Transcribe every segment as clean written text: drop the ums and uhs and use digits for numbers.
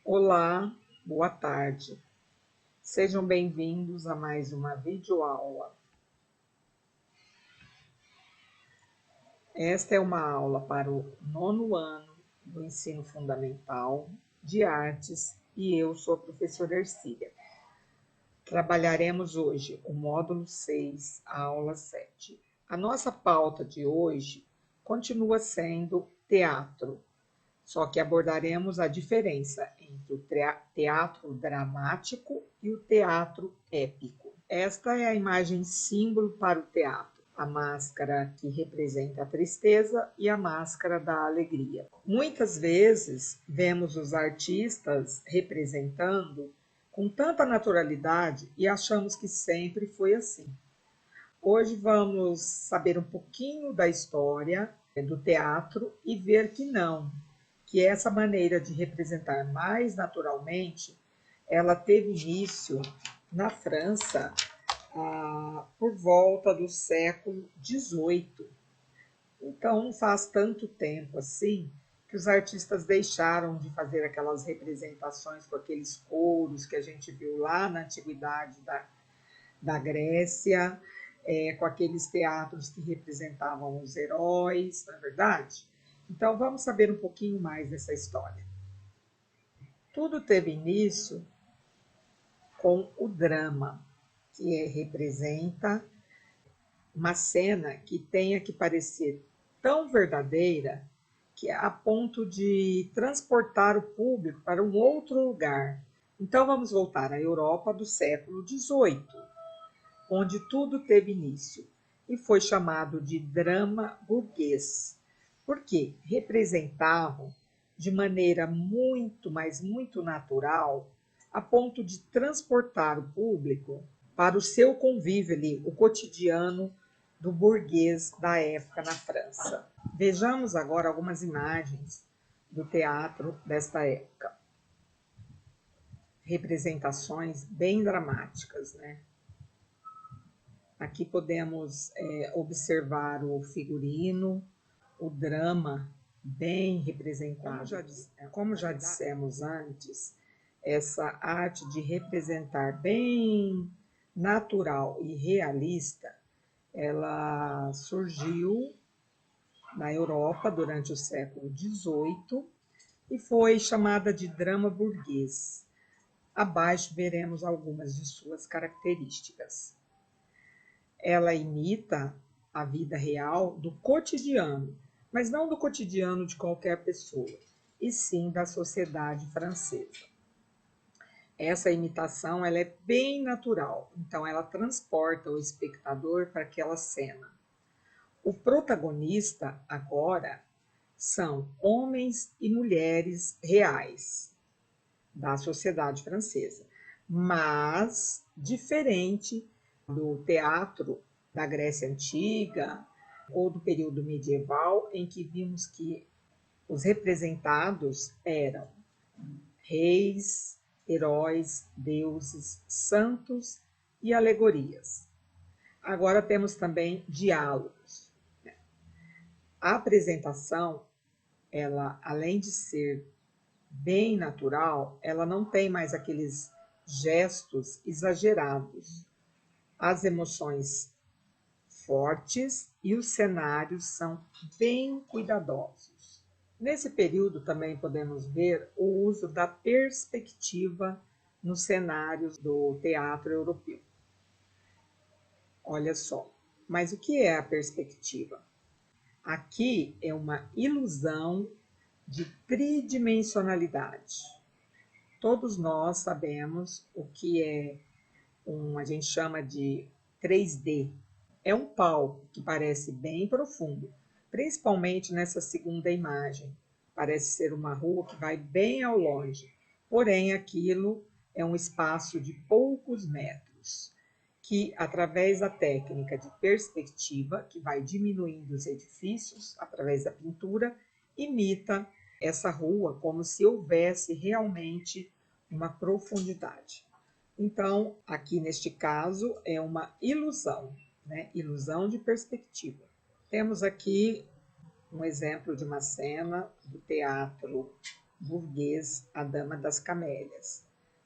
Olá, boa tarde. Sejam bem-vindos a mais uma videoaula. Esta é uma aula para o nono ano do ensino fundamental de artes e eu sou a professora Ercília. Trabalharemos hoje o módulo 6, a aula 7. A nossa pauta de hoje continua sendo teatro, só que abordaremos a diferença entre o teatro dramático e o teatro épico. Esta é a imagem símbolo para o teatro, a máscara que representa a tristeza e a máscara da alegria. Muitas vezes vemos os artistas representando com tanta naturalidade e achamos que sempre foi assim. Hoje vamos saber um pouquinho da história do teatro e ver que não, que essa maneira de representar mais naturalmente, ela teve início na França por volta do século XVIII. Então, não faz tanto tempo assim que os artistas deixaram de fazer aquelas representações com aqueles couros que a gente viu lá na antiguidade da Grécia, com aqueles teatros que representavam os heróis, não é verdade? Então, vamos saber um pouquinho mais dessa história. Tudo teve início com o drama, que representa uma cena que tenha que parecer tão verdadeira que a ponto de transportar o público para um outro lugar. Então, vamos voltar à Europa do século XVIII, onde tudo teve início, e foi chamado de drama burguês, porque representavam de maneira muito, mas muito natural, a ponto de transportar o público para o seu convívio ali, o cotidiano do burguês da época na França. Vejamos agora algumas imagens do teatro desta época. Representações bem dramáticas, né? Aqui podemos observar o figurino, o drama bem representado. Como já dissemos antes, essa arte de representar bem natural e realista, ela surgiu na Europa durante o século XVIII e foi chamada de drama burguês. Abaixo veremos algumas de suas características. Ela imita a vida real do cotidiano, mas não do cotidiano de qualquer pessoa, e sim da sociedade francesa. Essa imitação ela é bem natural, então ela transporta o espectador para aquela cena. O protagonista agora são homens e mulheres reais da sociedade francesa, mas diferente do teatro da Grécia Antiga ou do período medieval, em que vimos que os representados eram reis, heróis, deuses, santos e alegorias. Agora temos também diálogos. A apresentação, ela, além de ser bem natural, ela não tem mais aqueles gestos exagerados. As emoções fortes e os cenários são bem cuidadosos. Nesse período também podemos ver o uso da perspectiva nos cenários do teatro europeu. Olha só, mas o que é a perspectiva? Aqui é uma ilusão de tridimensionalidade. Todos nós sabemos o que é a gente chama de 3D. É um palco que parece bem profundo, principalmente nessa segunda imagem. Parece ser uma rua que vai bem ao longe, porém aquilo é um espaço de poucos metros, que através da técnica de perspectiva, que vai diminuindo os edifícios através da pintura, imita essa rua como se houvesse realmente uma profundidade. Então, aqui neste caso, é uma ilusão, né? Ilusão de perspectiva. Temos aqui um exemplo de uma cena do teatro burguês A Dama das Camélias.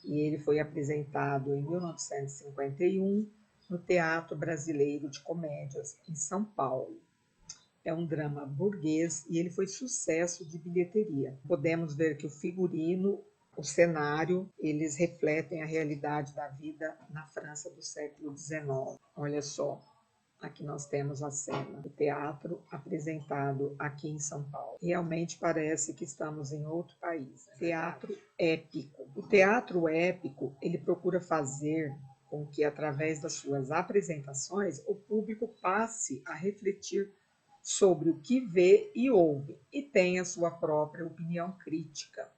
E ele foi apresentado em 1951 no Teatro Brasileiro de Comédias, em São Paulo. É um drama burguês e ele foi sucesso de bilheteria. Podemos ver que o figurino, o cenário, eles refletem a realidade da vida na França do século XIX. Olha só, aqui nós temos a cena do teatro apresentado aqui em São Paulo. Realmente parece que estamos em outro país. Teatro épico. O teatro épico, ele procura fazer com que, através das suas apresentações, o público passe a refletir sobre o que vê e ouve e tenha sua própria opinião crítica.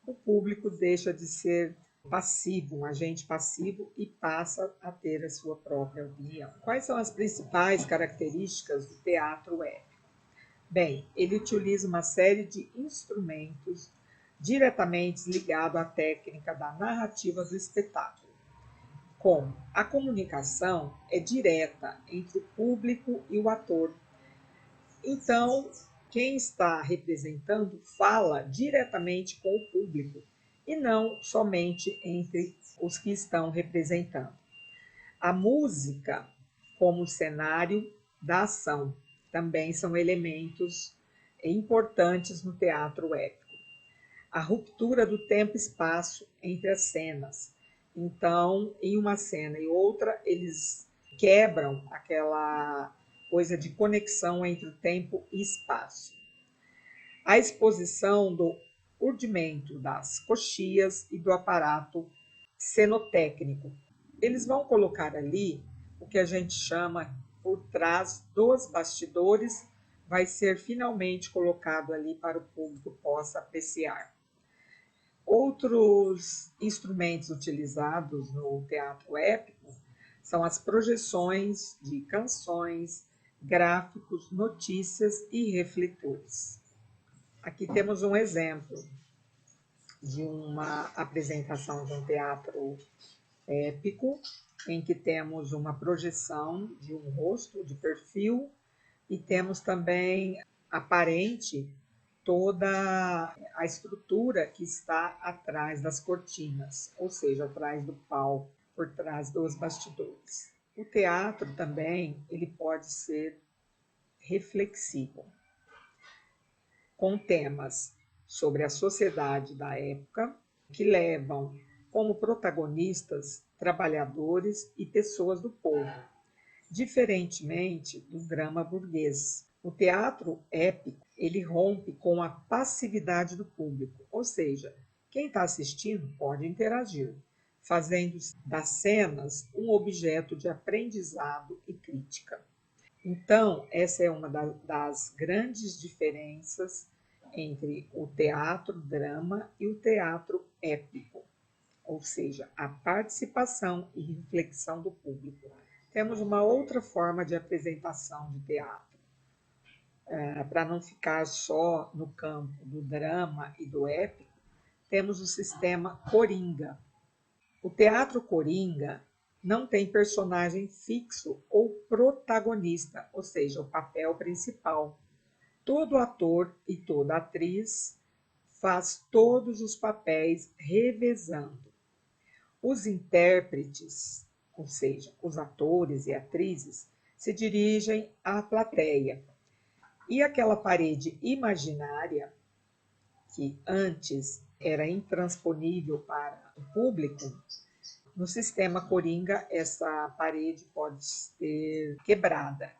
O público deixa de ser passivo, um agente passivo, e passa a ter a sua própria opinião. Quais são as principais características do teatro épico? Bem, ele utiliza uma série de instrumentos diretamente ligados à técnica da narrativa do espetáculo. Como a comunicação é direta entre o público e o ator. Então, quem está representando fala diretamente com o público e não somente entre os que estão representando. A música, como cenário da ação, também são elementos importantes no teatro épico. A ruptura do tempo e espaço entre as cenas. Então, em uma cena e outra, eles quebram aquela coisa de conexão entre o tempo e espaço. A exposição do urdimento das coxias e do aparato cenotécnico. Eles vão colocar ali o que a gente chama por trás dos bastidores, vai ser finalmente colocado ali para o público possa apreciar. Outros instrumentos utilizados no teatro épico são as projeções de canções, gráficos, notícias e refletores. Aqui temos um exemplo de uma apresentação de um teatro épico, em que temos uma projeção de um rosto de perfil e temos também aparente toda a estrutura que está atrás das cortinas, ou seja, atrás do palco, por trás dos bastidores. O teatro também ele pode ser reflexivo, com temas sobre a sociedade da época, que levam como protagonistas trabalhadores e pessoas do povo, diferentemente do drama burguês. O teatro épico, ele rompe com a passividade do público, ou seja, quem está assistindo pode interagir, fazendo das cenas um objeto de aprendizado e crítica. Então, essa é uma das grandes diferenças entre o teatro drama e o teatro épico, ou seja, a participação e reflexão do público. Temos uma outra forma de apresentação de teatro, para não ficar só no campo do drama e do épico, temos o sistema coringa. O teatro coringa não tem personagem fixo ou protagonista, ou seja, o papel principal. Todo ator e toda atriz faz todos os papéis revezando. Os intérpretes, ou seja, os atores e atrizes, se dirigem à plateia. E aquela parede imaginária, que antes era intransponível para o público, no sistema coringa, essa parede pode ser quebrada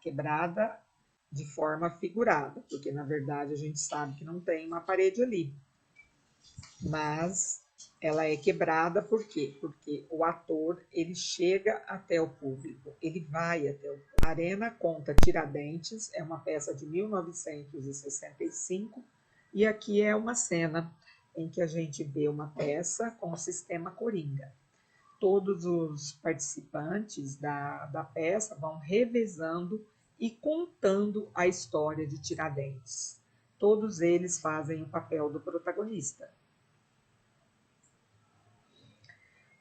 de forma figurada, porque na verdade a gente sabe que não tem uma parede ali. Mas ela é quebrada por quê? Porque o ator, ele chega até o público, ele vai até o público. A Arena conta Tiradentes, é uma peça de 1965, e aqui é uma cena em que a gente vê uma peça com o sistema coringa. Todos os participantes da peça vão revezando e contando a história de Tiradentes. Todos eles fazem o papel do protagonista.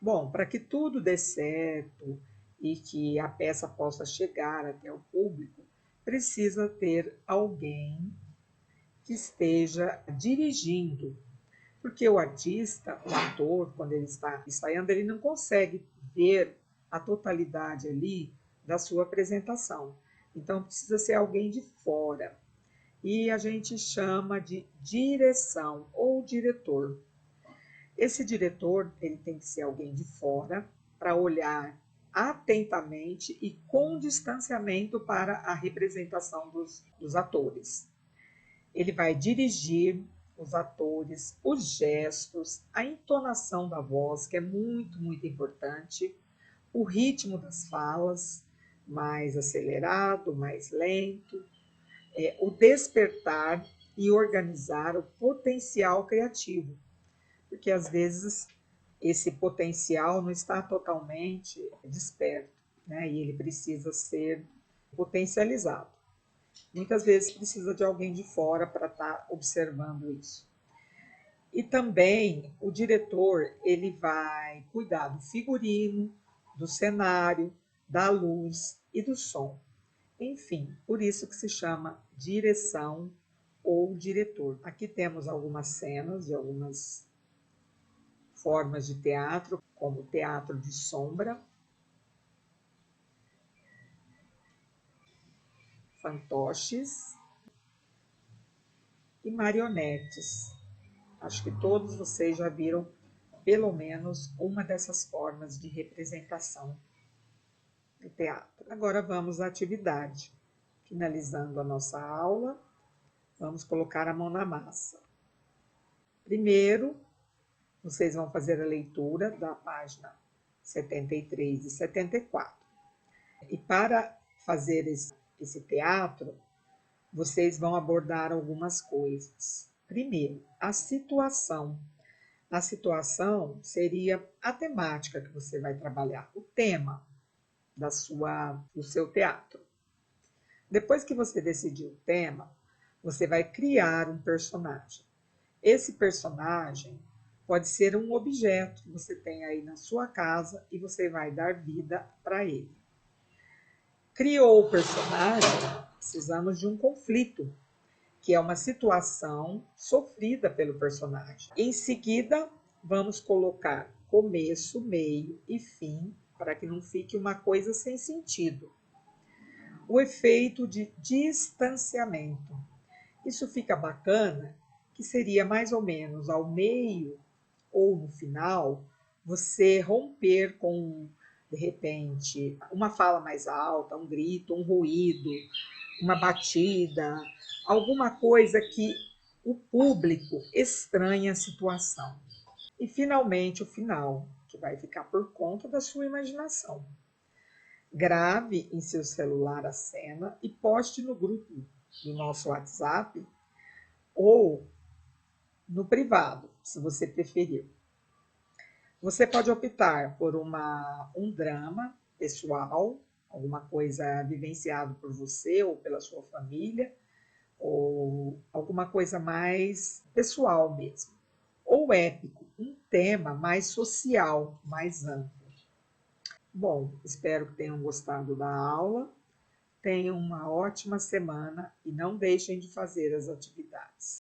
Bom, para que tudo dê certo e que a peça possa chegar até o público, precisa ter alguém que esteja dirigindo Porque o artista, o ator, quando ele está ensaiando, ele não consegue ver a totalidade ali da sua apresentação. Então, precisa ser alguém de fora. E a gente chama de direção ou diretor. Esse diretor, ele tem que ser alguém de fora para olhar atentamente e com distanciamento para a representação dos atores. Ele vai dirigir os atores, os gestos, a entonação da voz, que é muito, muito importante, o ritmo das falas, mais acelerado, mais lento, o despertar e organizar o potencial criativo, porque às vezes esse potencial não está totalmente desperto, né? E ele precisa ser potencializado. Muitas vezes precisa de alguém de fora para estar observando isso. E também o diretor, ele vai cuidar do figurino, do cenário, da luz e do som. Enfim, por isso que se chama direção ou diretor. Aqui temos algumas cenas de algumas formas de teatro, como teatro de sombra, fantoches e marionetes. Acho que todos vocês já viram pelo menos uma dessas formas de representação do teatro. Agora vamos à atividade. Finalizando a nossa aula, vamos colocar a mão na massa. Primeiro, vocês vão fazer a leitura da página 73 e 74. E para fazer esse teatro, vocês vão abordar algumas coisas. Primeiro, a situação. A situação seria a temática que você vai trabalhar, o tema do seu teatro. Depois que você decidir o tema, você vai criar um personagem. Esse personagem pode ser um objeto que você tem aí na sua casa e você vai dar vida para ele. Criou o personagem, precisamos de um conflito, que é uma situação sofrida pelo personagem. Em seguida, vamos colocar começo, meio e fim, para que não fique uma coisa sem sentido. O efeito de distanciamento. Isso fica bacana, que seria mais ou menos ao meio ou no final, você romper com, de repente, uma fala mais alta, um grito, um ruído, uma batida, alguma coisa que o público estranha a situação. E, finalmente, o final, que vai ficar por conta da sua imaginação. Grave em seu celular a cena e poste no grupo do nosso WhatsApp ou no privado, se você preferir. Você pode optar por um drama pessoal, alguma coisa vivenciado por você ou pela sua família, ou alguma coisa mais pessoal mesmo. Ou épico, um tema mais social, mais amplo. Bom, espero que tenham gostado da aula. Tenham uma ótima semana e não deixem de fazer as atividades.